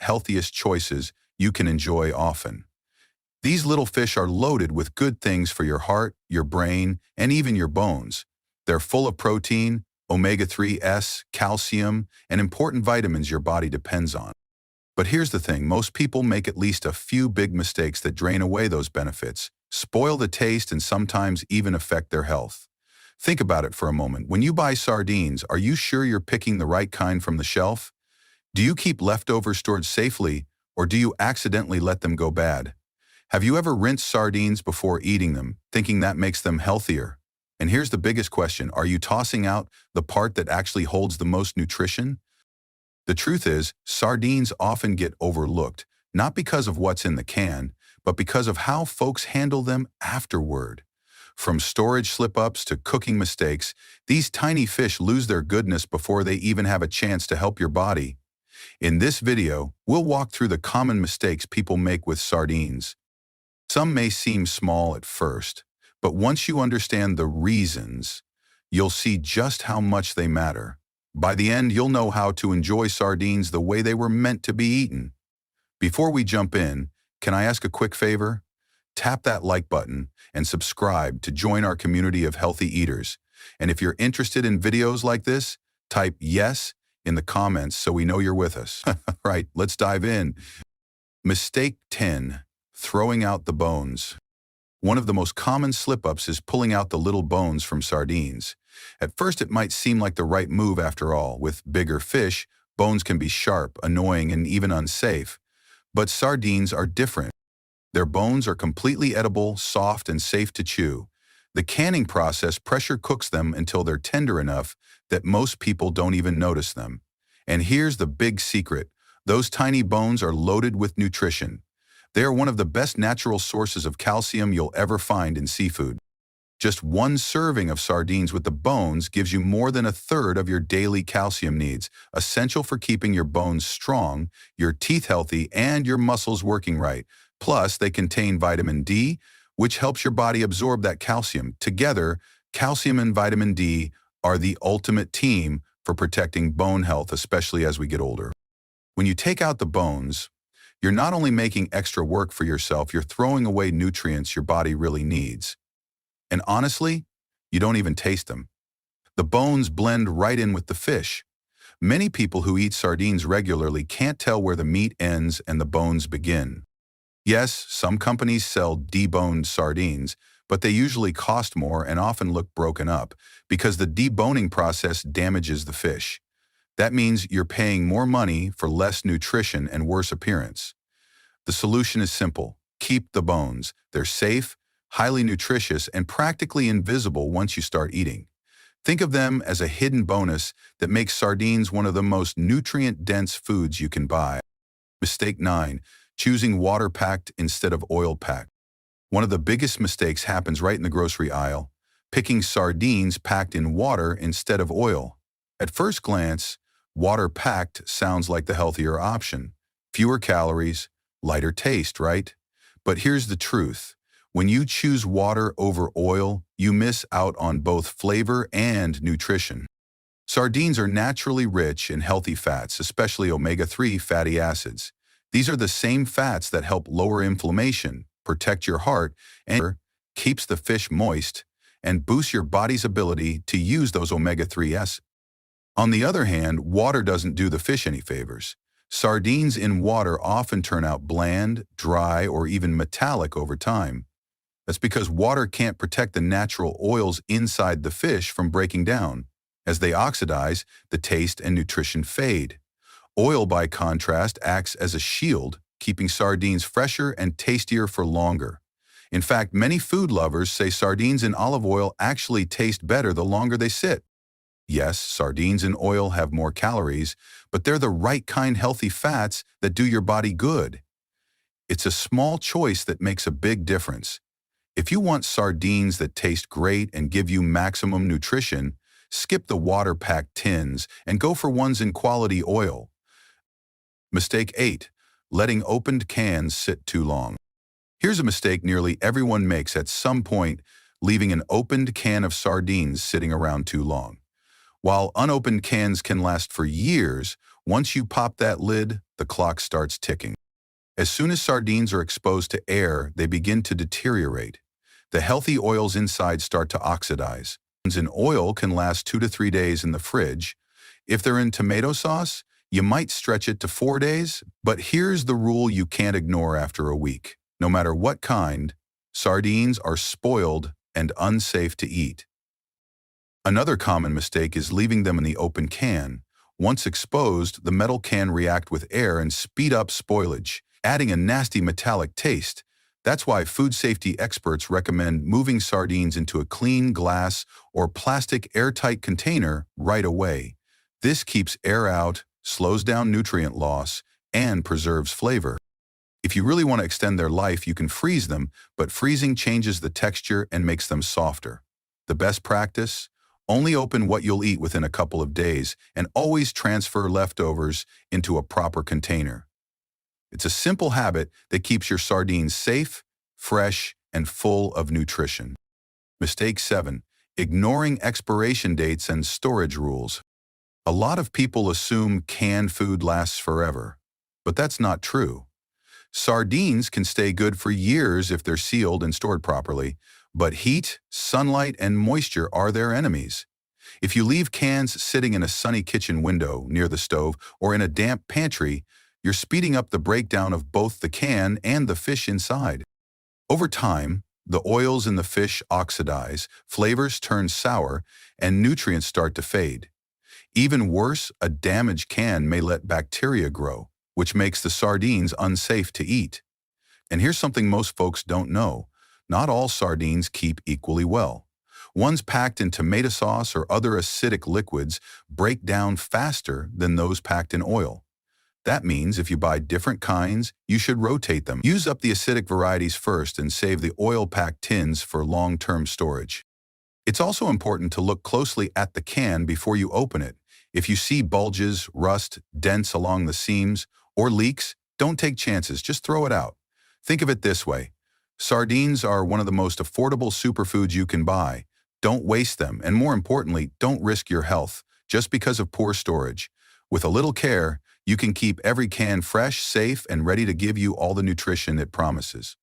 healthiest choices you can enjoy often. These little fish are loaded with good things for your heart, your brain, and even your bones. They're full of protein, omega-3s, calcium, and important vitamins your body depends on. But here's the thing, most people make at least a few big mistakes that drain away those benefits, spoil the taste, and sometimes even affect their health. Think about it for a moment. When you buy sardines, are you sure you're picking the right kind from the shelf? Do you keep leftovers stored safely, or do you accidentally let them go bad? Have you ever rinsed sardines before eating them, thinking that makes them healthier? And here's the biggest question, are you tossing out the part that actually holds the most nutrition? The truth is, sardines often get overlooked, not because of what's in the can, but because of how folks handle them afterward. From storage slip-ups to cooking mistakes, these tiny fish lose their goodness before they even have a chance to help your body. In this video, we'll walk through the common mistakes people make with sardines. Some may seem small at first, but once you understand the reasons, you'll see just how much they matter. By the end, you'll know how to enjoy sardines the way they were meant to be eaten. Before we jump in, can I ask a quick favor? Tap that like button and subscribe to join our community of healthy eaters. And if you're interested in videos like this, type yes in the comments so we know you're with us. Right, let's dive in. Mistake 10, throwing out the bones. One of the most common slip-ups is pulling out the little bones from sardines. At first, it might seem like the right move after all. With bigger fish, bones can be sharp, annoying, and even unsafe. But sardines are different. Their bones are completely edible, soft, and safe to chew. The canning process pressure cooks them until they're tender enough that most people don't even notice them. And here's the big secret. Those tiny bones are loaded with nutrition. They are one of the best natural sources of calcium you'll ever find in seafood. Just one serving of sardines with the bones gives you more than a third of your daily calcium needs, essential for keeping your bones strong, your teeth healthy, and your muscles working right. Plus, they contain vitamin D, which helps your body absorb that calcium. Together, calcium and vitamin D are the ultimate team for protecting bone health, especially as we get older. When you take out the bones, you're not only making extra work for yourself, you're throwing away nutrients your body really needs. And honestly, you don't even taste them. The bones blend right in with the fish. Many people who eat sardines regularly can't tell where the meat ends and the bones begin. Yes, some companies sell deboned sardines, but they usually cost more and often look broken up because the deboning process damages the fish. That means you're paying more money for less nutrition and worse appearance. The solution is simple. Keep the bones. They're safe, highly nutritious, and practically invisible once you start eating. Think of them as a hidden bonus that makes sardines one of the most nutrient-dense foods you can buy. Mistake 9, choosing water-packed instead of oil-packed. One of the biggest mistakes happens right in the grocery aisle, picking sardines packed in water instead of oil. At first glance, water-packed sounds like the healthier option. Fewer calories, lighter taste, right? But here's the truth. When you choose water over oil, you miss out on both flavor and nutrition. Sardines are naturally rich in healthy fats, especially omega-3 fatty acids. These are the same fats that help lower inflammation, protect your heart, and keeps the fish moist, and boosts your body's ability to use those omega-3s. On the other hand, water doesn't do the fish any favors. Sardines in water often turn out bland, dry, or even metallic over time. That's because water can't protect the natural oils inside the fish from breaking down. As they oxidize, the taste and nutrition fade. Oil, by contrast, acts as a shield, keeping sardines fresher and tastier for longer. In fact, many food lovers say sardines in olive oil actually taste better the longer they sit. Yes, sardines in oil have more calories, but they're the right kind healthy fats that do your body good. It's a small choice that makes a big difference. If you want sardines that taste great and give you maximum nutrition, skip the water-packed tins and go for ones in quality oil. Mistake 8, letting opened cans sit too long. Here's a mistake nearly everyone makes at some point, leaving an opened can of sardines sitting around too long. While unopened cans can last for years, once you pop that lid, the clock starts ticking. As soon as sardines are exposed to air, they begin to deteriorate. The healthy oils inside start to oxidize. An oil can last 2 to 3 days in the fridge. If they're in tomato sauce, you might stretch it to 4 days, but here's the rule you can't ignore after a week. No matter what kind, sardines are spoiled and unsafe to eat. Another common mistake is leaving them in the open can. Once exposed, the metal can react with air and speed up spoilage, adding a nasty metallic taste. That's why food safety experts recommend moving sardines into a clean glass or plastic airtight container right away. This keeps air out, slows down nutrient loss, and preserves flavor. If you really want to extend their life, you can freeze them, but freezing changes the texture and makes them softer. The best practice? Only open what you'll eat within a couple of days and always transfer leftovers into a proper container. It's a simple habit that keeps your sardines safe, fresh, and full of nutrition. Mistake 7. Ignoring expiration dates and storage rules. A lot of people assume canned food lasts forever, but that's not true. Sardines can stay good for years if they're sealed and stored properly, but heat, sunlight, and moisture are their enemies. If you leave cans sitting in a sunny kitchen window near the stove or in a damp pantry, you're speeding up the breakdown of both the can and the fish inside. Over time, the oils in the fish oxidize, flavors turn sour, and nutrients start to fade. Even worse, a damaged can may let bacteria grow, which makes the sardines unsafe to eat. And here's something most folks don't know. Not all sardines keep equally well. Ones packed in tomato sauce or other acidic liquids break down faster than those packed in oil. That means if you buy different kinds, you should rotate them. Use up the acidic varieties first and save the oil-packed tins for long-term storage. It's also important to look closely at the can before you open it. If you see bulges, rust, dents along the seams, or leaks, don't take chances, just throw it out. Think of it this way. Sardines are one of the most affordable superfoods you can buy. Don't waste them, and more importantly, don't risk your health just because of poor storage. With a little care, you can keep every can fresh, safe, and ready to give you all the nutrition it promises.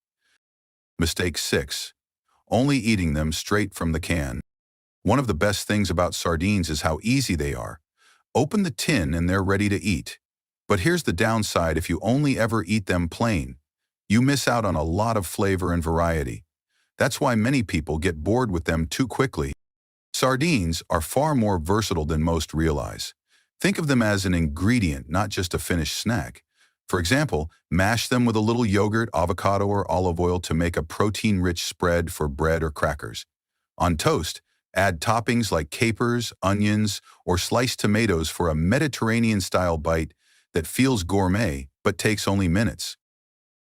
Mistake 6. Only eating them straight from the can. One of the best things about sardines is how easy they are. Open the tin and they're ready to eat. But here's the downside if you only ever eat them plain. You miss out on a lot of flavor and variety. That's why many people get bored with them too quickly. Sardines are far more versatile than most realize. Think of them as an ingredient, not just a finished snack. For example, mash them with a little yogurt, avocado, or olive oil to make a protein-rich spread for bread or crackers. On toast, add toppings like capers, onions, or sliced tomatoes for a Mediterranean-style bite that feels gourmet but takes only minutes.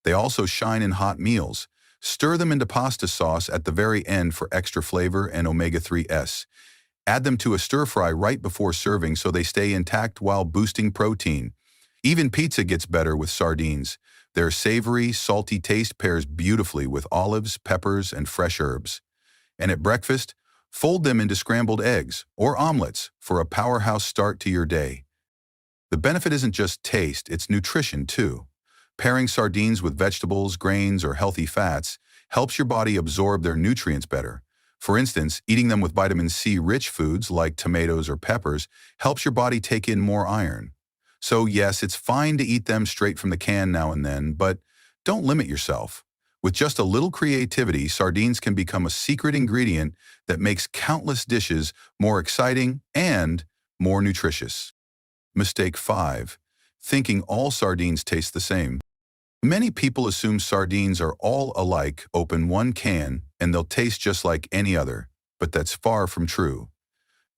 They also shine in hot meals. Stir them into pasta sauce at the very end for extra flavor and omega-3s. Add them to a stir-fry right before serving so they stay intact while boosting protein. Even pizza gets better with sardines. Their savory, salty taste pairs beautifully with olives, peppers, and fresh herbs. And at breakfast, fold them into scrambled eggs or omelets for a powerhouse start to your day. The benefit isn't just taste, it's nutrition too. Pairing sardines with vegetables, grains, or healthy fats helps your body absorb their nutrients better. For instance, eating them with vitamin C-rich foods like tomatoes or peppers helps your body take in more iron. So yes, it's fine to eat them straight from the can now and then, but don't limit yourself. With just a little creativity, sardines can become a secret ingredient that makes countless dishes more exciting and more nutritious. Mistake 5. Thinking all sardines taste the same. Many people assume sardines are all alike. Open one can and they'll taste just like any other, but that's far from true.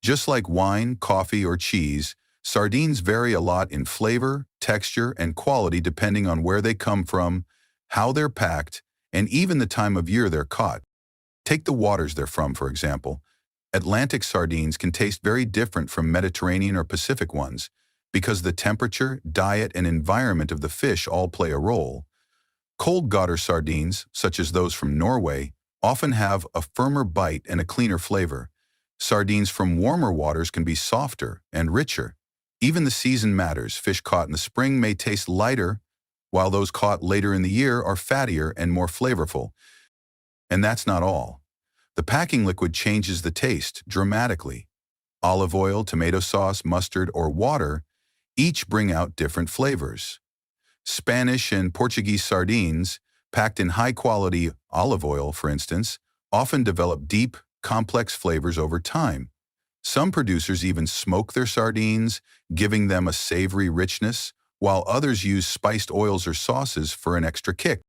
Just like wine, coffee, or cheese, sardines vary a lot in flavor, texture, and quality depending on where they come from, how they're packed, and even the time of year they're caught. Take the waters they're from, for example. Atlantic sardines can taste very different from Mediterranean or Pacific ones, because the temperature, diet, and environment of the fish all play a role. Cold water sardines, such as those from Norway, often have a firmer bite and a cleaner flavor. Sardines from warmer waters can be softer and richer. Even the season matters. Fish caught in the spring may taste lighter, while those caught later in the year are fattier and more flavorful. And that's not all. The packing liquid changes the taste dramatically. Olive oil, tomato sauce, mustard, or water each bring out different flavors. Spanish and Portuguese sardines, packed in high-quality olive oil, for instance, often develop deep, complex flavors over time. Some producers even smoke their sardines, giving them a savory richness, while others use spiced oils or sauces for an extra kick.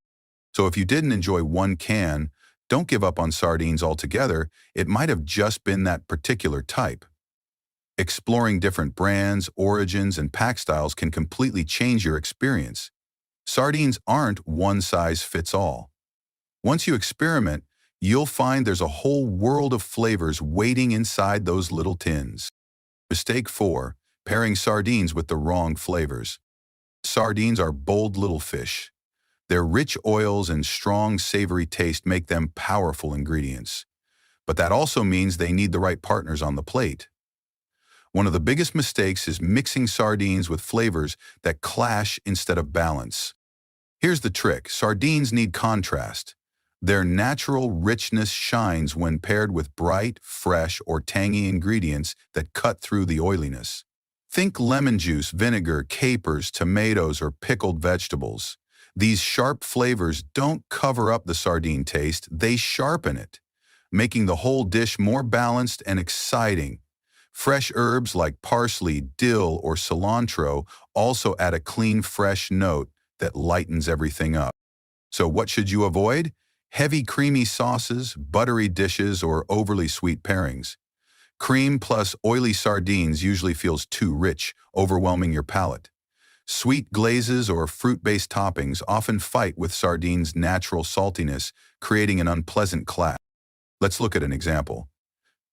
So if you didn't enjoy one can, don't give up on sardines altogether. It might have just been that particular type. Exploring different brands, origins, and pack styles can completely change your experience. Sardines aren't one size fits all. Once you experiment, you'll find there's a whole world of flavors waiting inside those little tins. Mistake 4. Pairing sardines with the wrong flavors. Sardines are bold little fish. Their rich oils and strong, savory taste make them powerful ingredients. But that also means they need the right partners on the plate. One of the biggest mistakes is mixing sardines with flavors that clash instead of balance. Here's the trick. Sardines need contrast. Their natural richness shines when paired with bright, fresh, or tangy ingredients that cut through the oiliness. Think lemon juice, vinegar, capers, tomatoes, or pickled vegetables. These sharp flavors don't cover up the sardine taste, they sharpen it, making the whole dish more balanced and exciting. Fresh herbs like parsley, dill, or cilantro also add a clean, fresh note that lightens everything up. So what should you avoid? Heavy, creamy sauces, buttery dishes, or overly sweet pairings. Cream plus oily sardines usually feels too rich, overwhelming your palate. Sweet glazes or fruit-based toppings often fight with sardines' natural saltiness, creating an unpleasant clash. Let's look at an example.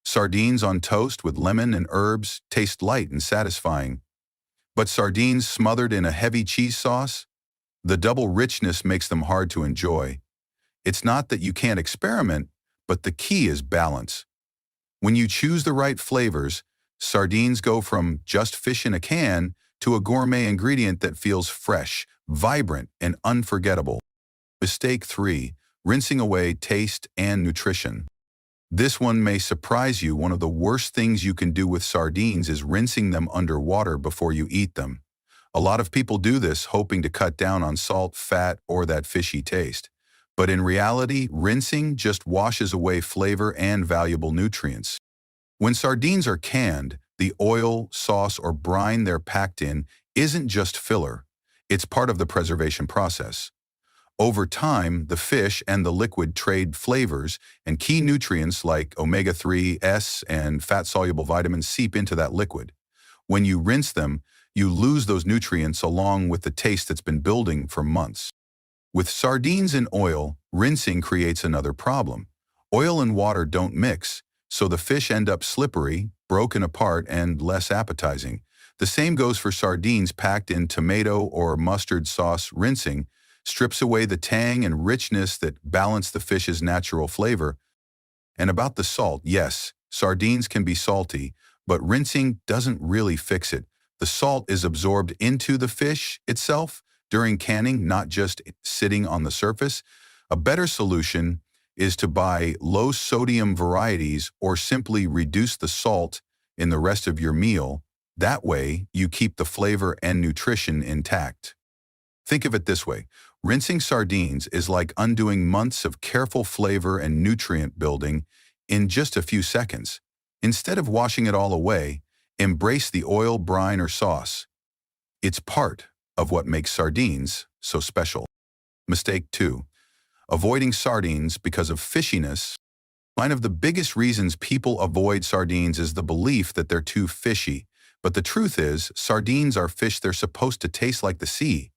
Sardines on toast with lemon and herbs taste light and satisfying. But sardines smothered in a heavy cheese sauce? The double richness makes them hard to enjoy. It's not that you can't experiment, but the key is balance. When you choose the right flavors, sardines go from just fish in a can to a gourmet ingredient that feels fresh, vibrant, and unforgettable. Mistake 3. Rinsing away taste and nutrition. This one may surprise you. One of the worst things you can do with sardines is rinsing them under water before you eat them. A lot of people do this hoping to cut down on salt, fat, or that fishy taste. But in reality, rinsing just washes away flavor and valuable nutrients. When sardines are canned, the oil, sauce, or brine they're packed in isn't just filler. It's part of the preservation process. Over time, the fish and the liquid trade flavors, and key nutrients like omega-3s and fat-soluble vitamins seep into that liquid. When you rinse them, you lose those nutrients along with the taste that's been building for months. With sardines in oil, rinsing creates another problem. Oil and water don't mix, so the fish end up slippery, broken apart, and less appetizing. The same goes for sardines packed in tomato or mustard sauce. Rinsing strips away the tang and richness that balance the fish's natural flavor. And about the salt, yes, sardines can be salty, but rinsing doesn't really fix it. The salt is absorbed into the fish itself during canning, not just sitting on the surface. A better solution is to buy low-sodium varieties or simply reduce the salt in the rest of your meal. That way, you keep the flavor and nutrition intact. Think of it this way. Rinsing sardines is like undoing months of careful flavor and nutrient building in just a few seconds. Instead of washing it all away, embrace the oil, brine, or sauce. It's part of what makes sardines so special. Mistake 2. Avoiding sardines because of fishiness. One of the biggest reasons people avoid sardines is the belief that they're too fishy. But the truth is, sardines are fish. They're supposed to taste like the sea.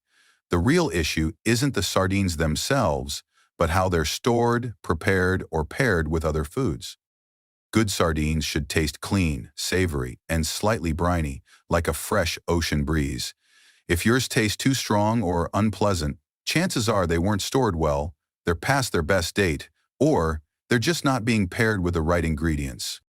The real issue isn't the sardines themselves, but how they're stored, prepared, or paired with other foods. Good sardines should taste clean, savory, and slightly briny, like a fresh ocean breeze. If yours tastes too strong or unpleasant, chances are they weren't stored well, they're past their best date, or they're just not being paired with the right ingredients.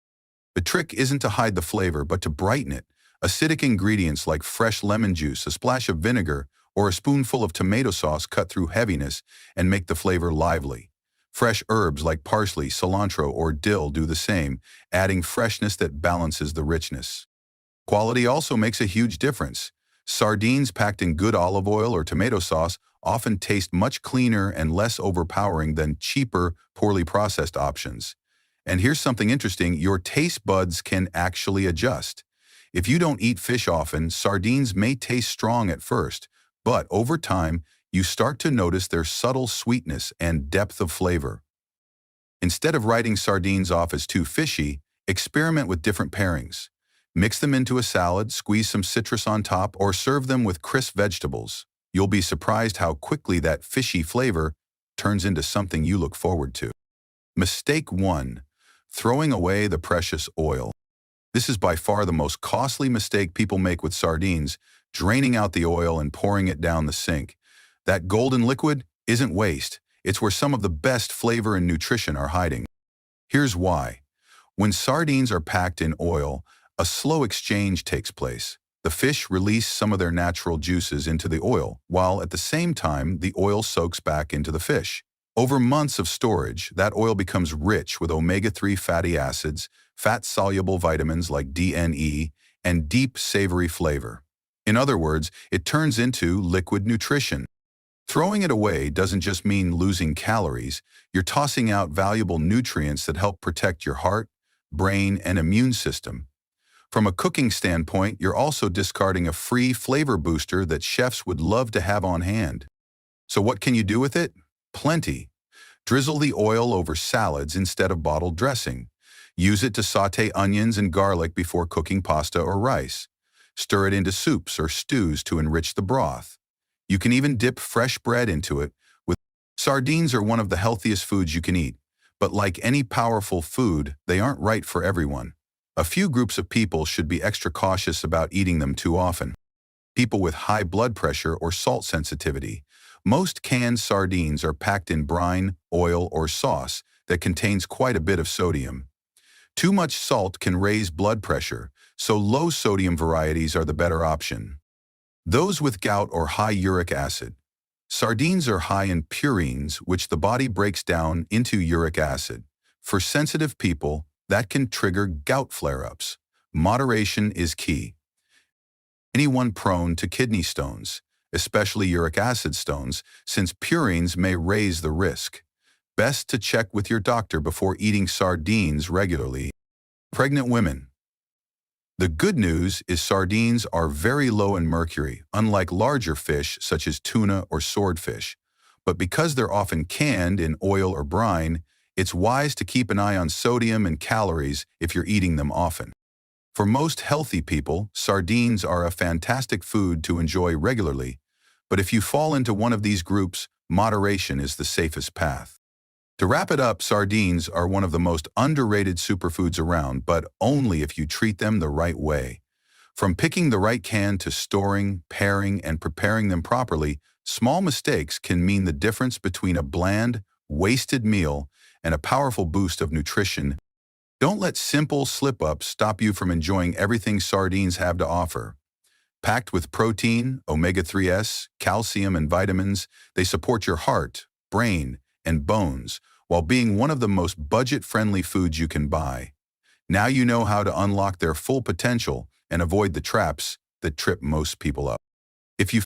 The trick isn't to hide the flavor, but to brighten it. Acidic ingredients like fresh lemon juice, a splash of vinegar, or a spoonful of tomato sauce cut through heaviness and make the flavor lively. Fresh herbs like parsley, cilantro, or dill do the same, adding freshness that balances the richness. Quality also makes a huge difference. Sardines packed in good olive oil or tomato sauce often taste much cleaner and less overpowering than cheaper, poorly processed options. And here's something interesting, your taste buds can actually adjust. If you don't eat fish often, sardines may taste strong at first, but over time, you start to notice their subtle sweetness and depth of flavor. Instead of writing sardines off as too fishy, experiment with different pairings. Mix them into a salad, squeeze some citrus on top, or serve them with crisp vegetables. You'll be surprised how quickly that fishy flavor turns into something you look forward to. Mistake 1. Throwing away the precious oil. This is by far the most costly mistake people make with sardines, draining out the oil and pouring it down the sink. That golden liquid isn't waste. It's where some of the best flavor and nutrition are hiding. Here's why. When sardines are packed in oil, a slow exchange takes place. The fish release some of their natural juices into the oil, while at the same time, the oil soaks back into the fish. Over months of storage, that oil becomes rich with omega-3 fatty acids, fat-soluble vitamins like D and E, and deep, savory flavor. In other words, it turns into liquid nutrition. Throwing it away doesn't just mean losing calories, you're tossing out valuable nutrients that help protect your heart, brain, and immune system. From a cooking standpoint, you're also discarding a free flavor booster that chefs would love to have on hand. So what can you do with it? Plenty. Drizzle the oil over salads instead of bottled dressing. Use it to sauté onions and garlic before cooking pasta or rice. Stir it into soups or stews to enrich the broth. You can even dip fresh bread into it. Sardines are one of the healthiest foods you can eat, but like any powerful food, they aren't right for everyone. A few groups of people should be extra cautious about eating them too often. People with high blood pressure or salt sensitivity. Most canned sardines are packed in brine, oil, or sauce that contains quite a bit of sodium. Too much salt can raise blood pressure, so low-sodium varieties are the better option. Those with gout or high uric acid. Sardines are high in purines, which the body breaks down into uric acid. For sensitive people, that can trigger gout flare-ups. Moderation is key. Anyone prone to kidney stones, especially uric acid stones, since purines may raise the risk. Best to check with your doctor before eating sardines regularly. Pregnant women. The good news is sardines are very low in mercury, unlike larger fish such as tuna or swordfish. But because they're often canned in oil or brine, it's wise to keep an eye on sodium and calories if you're eating them often. For most healthy people, sardines are a fantastic food to enjoy regularly, but if you fall into one of these groups, moderation is the safest path. To wrap it up, sardines are one of the most underrated superfoods around, but only if you treat them the right way. From picking the right can to storing, pairing, and preparing them properly, small mistakes can mean the difference between a bland, wasted meal and a powerful boost of nutrition. Don't let simple slip-ups stop you from enjoying everything sardines have to offer. Packed with protein, omega-3s, calcium, and vitamins, they support your heart, brain, and bones, while being one of the most budget-friendly foods you can buy. Now you know how to unlock their full potential and avoid the traps that trip most people up. If you